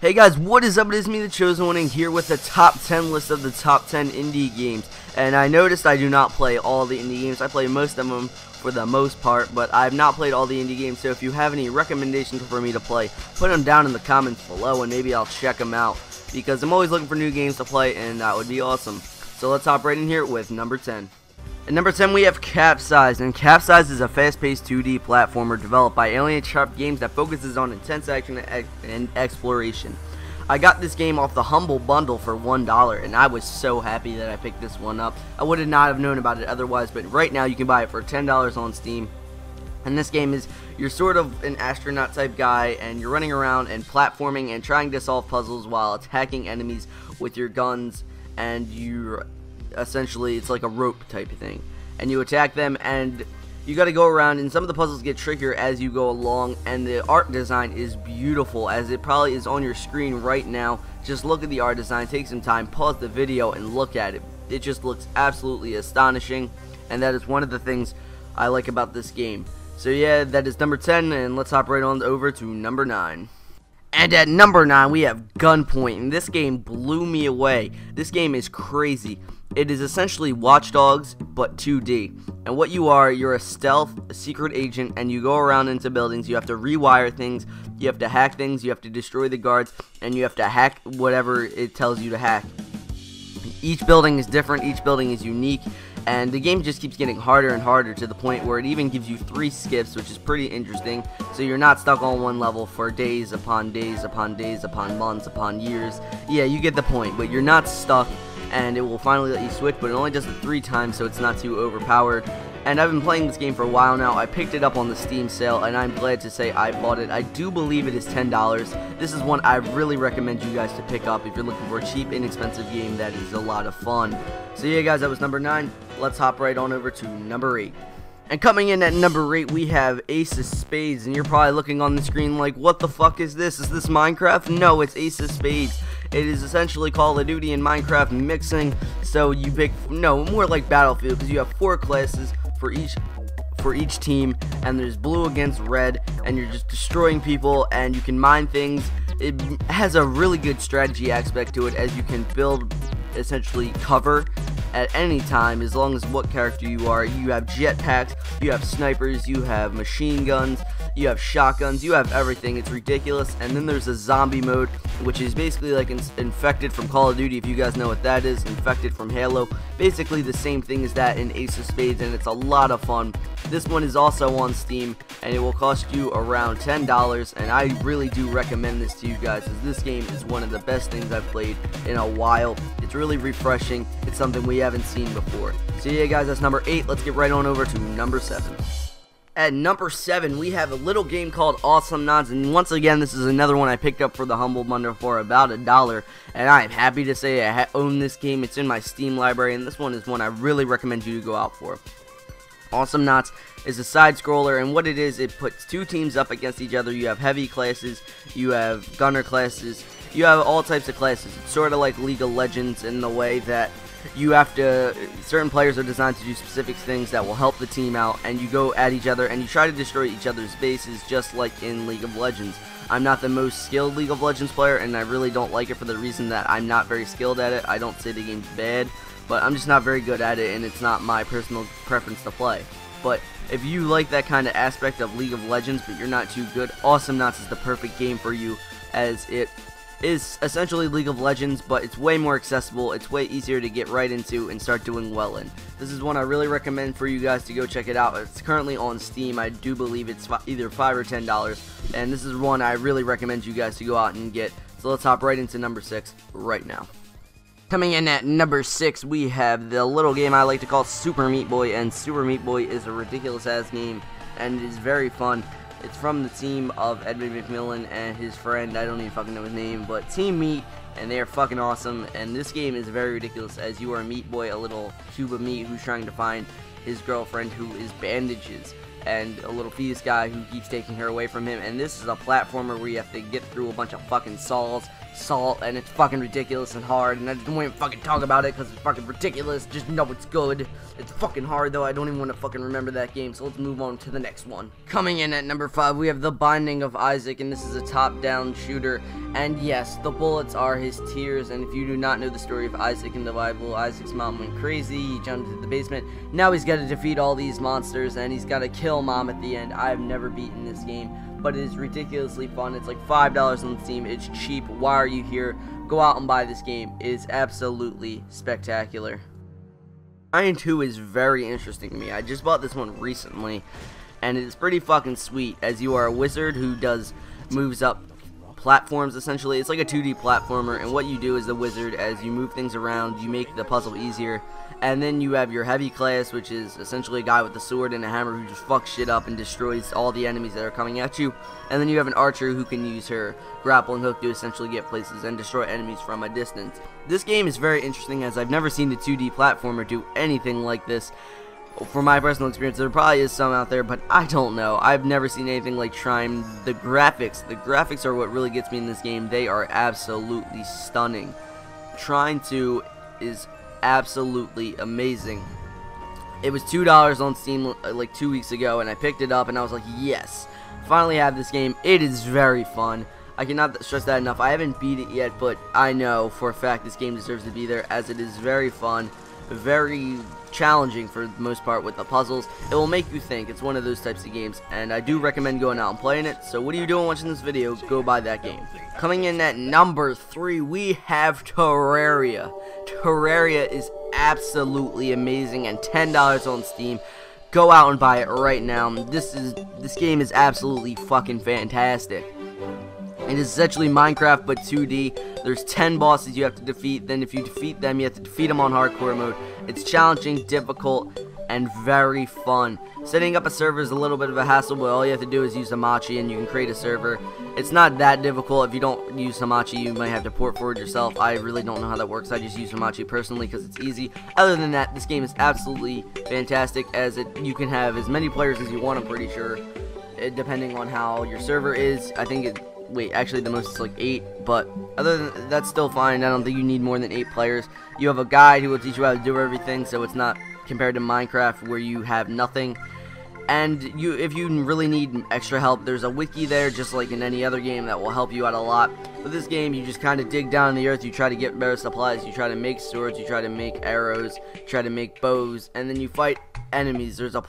Hey guys, what is up? It is me, the Chosen One, here with the top 10 list of the top 10 indie games. And I noticed I do not play all the indie games. I play most of them for the most part, but I have not played all the indie games. So if you have any recommendations for me to play, put them down in the comments below and maybe I'll check them out. Because I'm always looking for new games to play and that would be awesome. So let's hop right in here with number 10. At number 10 we have Capsize, and Capsize is a fast-paced 2D platformer developed by Alien Sharp Games that focuses on intense action and exploration. I got this game off the Humble Bundle for $1, and I was so happy that I picked this one up. I would not have known about it otherwise, but right now you can buy it for $10 on Steam. And this game is, you're sort of an astronaut type guy, and you're running around and platforming and trying to solve puzzles while attacking enemies with your guns, and you're essentially, it's like a rope type of thing, and you attack them, and you got to go around, and some of the puzzles get trickier as you go along, and the art design is beautiful, as it probably is on your screen right now. Just look at the art design, take some time, pause the video, and look at it. It just looks absolutely astonishing, and that is one of the things I like about this game. So yeah, that is number 10, and let's hop right on over to number 9. And at number 9 we have Gunpoint, and this game blew me away. This game is crazy. It is essentially Watch Dogs, but 2D. And what you are, you're a stealth, a secret agent, and you go around into buildings. You have to rewire things, you have to hack things, you have to destroy the guards, and you have to hack whatever it tells you to hack. Each building is different, each building is unique, and the game just keeps getting harder and harder to the point where it even gives you 3 skips, which is pretty interesting. So you're not stuck on one level for days upon days upon days upon months upon years. Yeah, you get the point, but you're not stuck, and it will finally let you switch, but it only does it 3 times, so it's not too overpowered. And I've been playing this game for a while now. I picked it up on the Steam sale, and I'm glad to say I bought it. I do believe it is $10. This is one I really recommend you guys to pick up if you're looking for a cheap, inexpensive game that is a lot of fun. So yeah guys, that was number 9. Let's hop right on over to number 8. And coming in at number 8, we have Ace of Spades, and you're probably looking on the screen like, what the fuck is this? Is this Minecraft? No, it's Ace of Spades. It is essentially Call of Duty and Minecraft mixing, so you pick, no, more like Battlefield, because you have 4 classes for each team, and there's blue against red, and you're just destroying people, and you can mine things. It has a really good strategy aspect to it, as you can build essentially cover at any time, as long as what character you are. You have jetpacks, you have snipers, you have machine guns, you have shotguns, you have everything. It's ridiculous. And then there's a zombie mode, which is basically like Infected from Call of Duty, if you guys know what that is. Infected from Halo, basically the same thing as that in Ace of Spades, and it's a lot of fun. This one is also on Steam, and it will cost you around $10, and I really do recommend this to you guys, as this game is one of the best things I've played in a while. It's really refreshing. It's something we haven't seen before. So yeah guys, that's number 8. Let's get right on over to number 7. At number 7, we have a little game called Awesome Nods, and once again, this is another one I picked up for the Humble Bundle for about $1, and I am happy to say I own this game. It's in my Steam library, and this one is one I really recommend you to go out for. Awesome Knots is a side-scroller, and what it is, it puts 2 teams up against each other. You have heavy classes, you have gunner classes, you have all types of classes. It's sort of like League of Legends in the way that you have to, certain players are designed to do specific things that will help the team out, and you go at each other and you try to destroy each other's bases, just like in League of Legends. I'm not the most skilled League of Legends player, and I really don't like it for the reason that I'm not very skilled at it. I don't say the game's bad, but I'm just not very good at it, and it's not my personal preference to play. But if you like that kind of aspect of League of Legends, but you're not too good, Awesome Knots is the perfect game for you, as it is essentially League of Legends, but it's way more accessible. It's way easier to get right into and start doing well in. This is one I really recommend for you guys to go check it out. It's currently on Steam. I do believe it's either $5 or $10, and this is one I really recommend you guys to go out and get. So let's hop right into number 6 right now. Coming in at number 6, we have the little game I like to call Super Meat Boy, and Super Meat Boy is a ridiculous ass game, and it is very fun. It's from the team of Edmund McMillan and his friend, I don't even fucking know his name, but Team Meat, and they are fucking awesome. And this game is very ridiculous, as you are Meat Boy, a little cube of meat who's trying to find his girlfriend, who is Bandages. and a little fetus guy who keeps taking her away from him. And this is a platformer where you have to get through a bunch of fucking salt, and it's fucking ridiculous and hard, and I just don't even fucking talk about it because it's fucking ridiculous. Just know it's good. It's fucking hard though. I don't even want to fucking remember that game, so let's move on to the next one. Coming in at number 5, we have The Binding of Isaac, and this is a top-down shooter. And yes, the bullets are his tears, and if you do not know the story of Isaac in the Bible, Isaac's mom went crazy, he jumped into the basement, now he's got to defeat all these monsters, and he's got to kill mom at the end. I have never beaten this game, but it is ridiculously fun. It's like $5 on Steam, it's cheap. Why are you here? Go out and buy this game. It is absolutely spectacular. Iron 2 is very interesting to me. I just bought this one recently, and it's pretty fucking sweet, as you are a wizard who moves up platforms. Essentially, it's like a 2D platformer, and what you do as the wizard, as you move things around, you make the puzzle easier. And then you have your heavy class, which is essentially a guy with a sword and a hammer who just fucks shit up and destroys all the enemies that are coming at you. And then you have an archer who can use her grappling hook to essentially get places and destroy enemies from a distance. This game is very interesting, as I've never seen a 2D platformer do anything like this. For my personal experience, there probably is some out there, but I don't know. I've never seen anything like Trime. The graphics are what really gets me in this game. They are absolutely stunning. Trine 2 is absolutely amazing. It was $2 on Steam like 2 weeks ago, and I picked it up and I was like, yes, finally have this game. It is very fun. I cannot stress that enough. I haven't beat it yet, but I know for a fact this game deserves to be there, as it is very fun, very challenging for the most part with the puzzles. It will make you think. It's one of those types of games, and I do recommend going out and playing it. So what are you doing watching this video? Go buy that game. Coming in at number 3, we have Terraria. Terraria is absolutely amazing and $10 on Steam. Go out and buy it right now. This game is absolutely fucking fantastic. It is essentially Minecraft but 2D. There's 10 bosses you have to defeat. Then if you defeat them, you have to defeat them on hardcore mode. It's challenging, difficult, and very fun. Setting up a server is a little bit of a hassle, but all you have to do is use Hamachi and you can create a server. It's not that difficult. If you don't use Hamachi, you might have to port forward yourself. I really don't know how that works. I just use Hamachi personally because it's easy. Other than that, this game is absolutely fantastic, as you can have as many players as you want, I'm pretty sure, depending on how your server is. I think actually the most is like 8, but other than that's still fine. I don't think you need more than 8 players. You have a guide who will teach you how to do everything, so it's not compared to Minecraft where you have nothing. And if you really need extra help, there's a wiki there, just like in any other game, that will help you out a lot. With this game, you just kind of dig down in the earth, you try to get better supplies, you try to make swords, you try to make arrows, you try to make bows, and then you fight enemies. There's a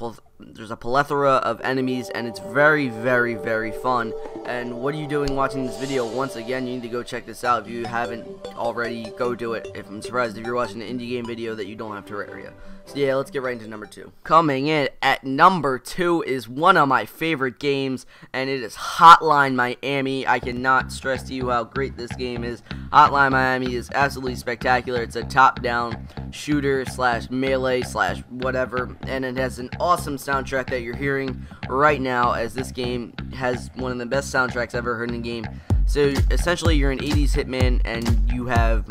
plethora of enemies, and it's very, very, very fun. And what are you doing watching this video? Once again, you need to go check this out. If you haven't already, go do it. I'm surprised if you're watching an indie game video that you don't have Terraria. So yeah, let's get right into number 2. Coming in at number 2 is one of my favorite games, and it is Hotline Miami. I cannot stress to you how great this game is. Hotline Miami is absolutely spectacular. It's a top-down shooter slash melee slash whatever, and it has an awesome soundtrack that you're hearing right now, as this game has one of the best soundtracks I've ever heard in a game. So essentially, you're an 80s hitman, and you have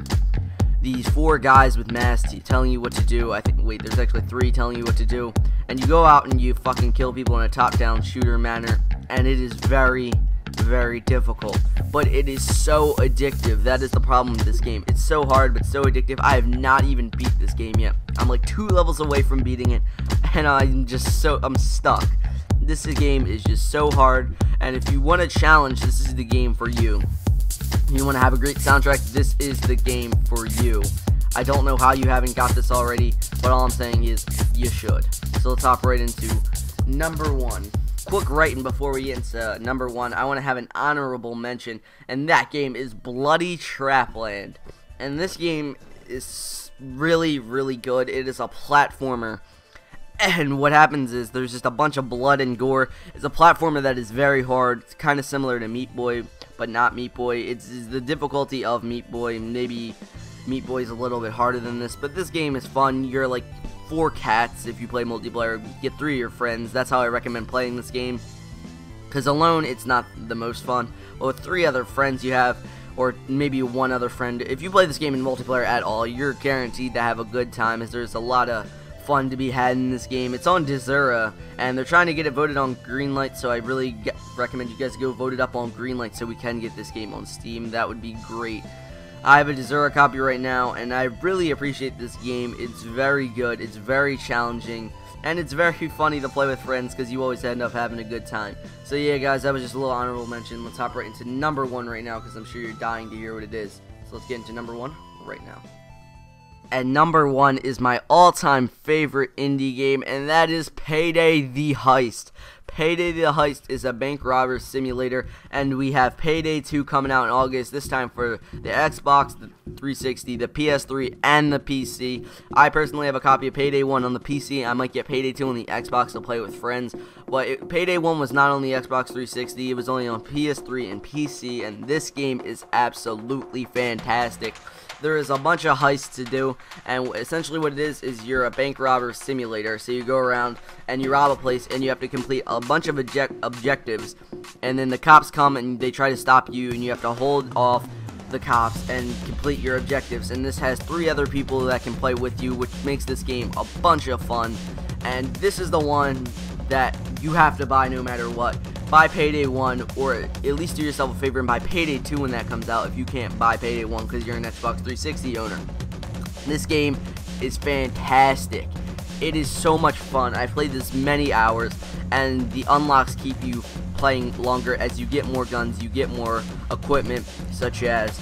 these 4 guys with masks telling you what to do. There's actually 3 telling you what to do, and you go out and you fucking kill people in a top-down shooter manner, and it is very, very difficult, but it is so addictive. That is the problem with this game. It's so hard but so addictive. I have not even beat this game yet. I'm like 2 levels away from beating it, and I'm stuck. This game is just so hard, and if you want a challenge, this is the game for you. If you want to have a great soundtrack, this is the game for you. I don't know how you haven't got this already, but all I'm saying is you should. So let's hop right into number 1. Quick writing before we get into number 1, I want to have an honorable mention, and that game is Bloody Trapland. And this game is really, really good. It is a platformer, and what happens is there's just a bunch of blood and gore. It's a platformer that is very hard. It's kind of similar to Meat Boy, but not Meat Boy. It's the difficulty of Meat Boy. Maybe Meat Boy is a little bit harder than this, but this game is fun. You're like 4 cats. If you play multiplayer, get 3 of your friends. That's how I recommend playing this game, because alone it's not the most fun. But with 3 other friends you have, or maybe 1 other friend, if you play this game in multiplayer at all, you're guaranteed to have a good time, as there's a lot of fun to be had in this game. It's on Terraria, and they're trying to get it voted on greenlight, so I really recommend you guys go vote it up on greenlight so we can get this game on Steam. That would be great. I have a Terraria copy right now, and I really appreciate this game. It's very good, it's very challenging, and it's very funny to play with friends because you always end up having a good time. So yeah, guys, that was just a little honorable mention. Let's hop right into number 1 right now because I'm sure you're dying to hear what it is. So let's get into number 1 right now. And number 1 is my all-time favorite indie game, and that is Payday the Heist. Payday the Heist is a bank robber simulator, and we have Payday 2 coming out in August, this time for the Xbox, the 360, the PS3, and the PC. I personally have a copy of Payday 1 on the PC. I might get Payday 2 on the Xbox to play with friends, but Payday 1 was not on the Xbox 360, it was only on PS3 and PC, and this game is absolutely fantastic. There is a bunch of heists to do, and essentially what it is you're a bank robber simulator. So you go around and you rob a place, and you have to complete a bunch of objectives, and then the cops come and they try to stop you, and you have to hold off the cops and complete your objectives. And this has 3 other people that can play with you, which makes this game a bunch of fun. And this is the one that you have to buy no matter what. Buy Payday 1, or at least do yourself a favor and buy Payday 2 when that comes out if you can't buy Payday 1 because you're an Xbox 360 owner. This game is fantastic. It is so much fun. I played this many hours, and the unlocks keep you playing longer as you get more guns, you get more equipment, such as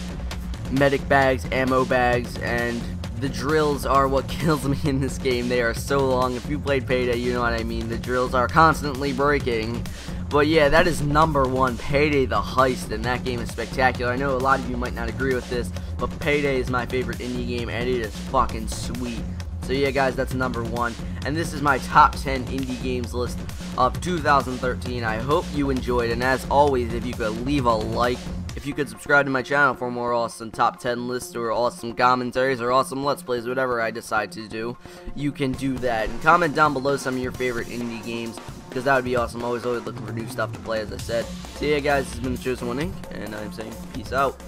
medic bags, ammo bags, and the drills are what kills me in this game. They are so long. If you played Payday, you know what I mean. The drills are constantly breaking. But yeah, that is number 1, Payday the Heist, and that game is spectacular. I know a lot of you might not agree with this, but Payday is my favorite indie game, and it is fucking sweet. So yeah, guys, that's number 1, and this is my top 10 indie games list of 2013. I hope you enjoyed, and as always, if you could leave a like, if you could subscribe to my channel for more awesome top 10 lists or awesome commentaries or awesome let's plays, whatever I decide to do, you can do that. And comment down below some of your favorite indie games, because that would be awesome. Always looking for new stuff to play, as I said. So yeah, guys, this has been The Chosen One Inc., and I'm saying peace out.